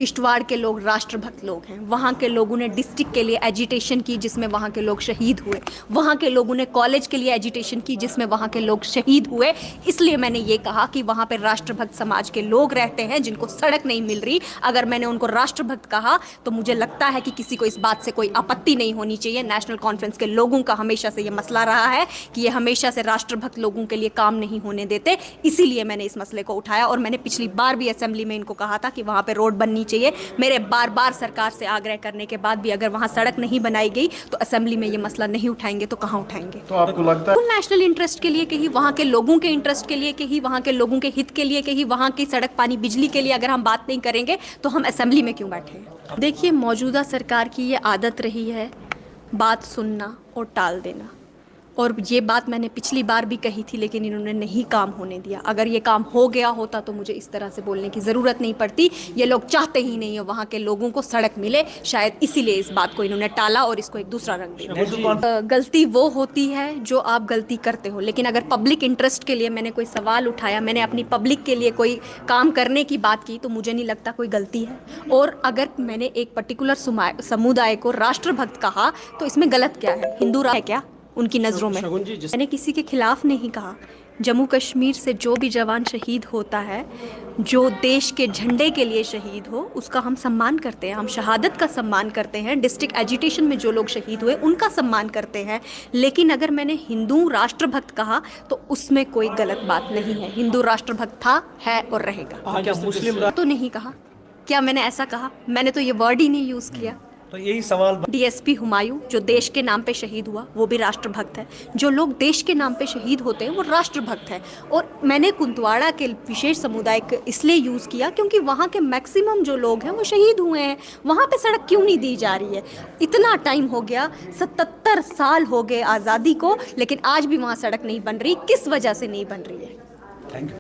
किश्तवाड़ के लोग राष्ट्रभक्त लोग हैं। वहाँ के लोगों ने डिस्ट्रिक्ट के लिए एजिटेशन की जिसमें वहाँ के लोग शहीद हुए। वहाँ के लोगों ने कॉलेज के लिए एजिटेशन की जिसमें वहाँ के लोग शहीद हुए। इसलिए मैंने ये कहा कि वहाँ पे राष्ट्रभक्त समाज के लोग रहते हैं जिनको सड़क नहीं मिल रही। अगर मैंने उनको राष्ट्रभक्त कहा तो मुझे लगता है कि किसी को इस बात से कोई आपत्ति नहीं होनी चाहिए। नेशनल कॉन्फ्रेंस के लोगों का हमेशा से ये मसला रहा है कि ये हमेशा से राष्ट्रभक्त लोगों के लिए काम नहीं होने देते। इसीलिए मैंने इस मसले को उठाया और मैंने पिछली बार भी असेंबली में इनको कहा था कि वहाँ पे रोड बननी चाहिए। मेरे बार बार सरकार से आग्रह करने के बाद भी अगर वहां सड़क नहीं बनाई गई तो असेंबली में ये मसला नहीं उठाएंगे तो कहां उठाएंगे। तो आपको लगता है नेशनल इंटरेस्ट के लिए कहीं, वहां के लोगों के इंटरेस्ट के लिए कहीं, वहां के लोगों के हित के लिए कहीं, वहां की सड़क पानी बिजली के लिए अगर हम बात नहीं करेंगे तो हम असेंबली में क्यों बैठे? देखिए, मौजूदा सरकार की ये आदत रही है बात सुनना और टाल देना, और ये बात मैंने पिछली बार भी कही थी लेकिन इन्होंने नहीं काम होने दिया। अगर ये काम हो गया होता तो मुझे इस तरह से बोलने की ज़रूरत नहीं पड़ती। ये लोग चाहते ही नहीं है वहाँ के लोगों को सड़क मिले, शायद इसीलिए इस बात को इन्होंने टाला और इसको एक दूसरा रंग दिया। गलती वो होती है जो आप गलती करते हो, लेकिन अगर पब्लिक इंटरेस्ट के लिए मैंने कोई सवाल उठाया, मैंने अपनी पब्लिक के लिए कोई काम करने की बात की तो मुझे नहीं लगता कोई गलती है। और अगर मैंने एक पर्टिकुलर समुदाय को राष्ट्रभक्त कहा तो इसमें गलत क्या है? हिंदू है क्या उनकी नज़रों में? मैंने किसी के खिलाफ नहीं कहा। जम्मू कश्मीर से जो भी जवान शहीद होता है, जो देश के झंडे के लिए शहीद हो, उसका हम सम्मान करते हैं, हम शहादत का सम्मान करते हैं। डिस्ट्रिक्ट एजिटेशन में जो लोग शहीद हुए उनका सम्मान करते हैं। लेकिन अगर मैंने हिंदू राष्ट्रभक्त कहा तो उसमें कोई गलत बात नहीं है। हिंदू राष्ट्रभक्त था, है और रहेगा। क्या मुस्लिम तो नहीं कहा? क्या मैंने ऐसा कहा? मैंने तो ये वर्ड ही नहीं यूज़ किया। तो यही सवाल डीएसपी हुमायूं जो देश के नाम पे शहीद हुआ वो भी राष्ट्रभक्त है। जो लोग देश के नाम पे शहीद होते हैं वो राष्ट्रभक्त है। और मैंने कुंतवाड़ा के विशेष समुदाय को इसलिए यूज़ किया क्योंकि वहाँ के मैक्सिमम जो लोग हैं वो शहीद हुए हैं। वहाँ पे सड़क क्यों नहीं दी जा रही है? इतना टाइम हो गया, 77 साल हो गए आज़ादी को, लेकिन आज भी वहाँ सड़क नहीं बन रही। किस वजह से नहीं बन रही है? Thank you.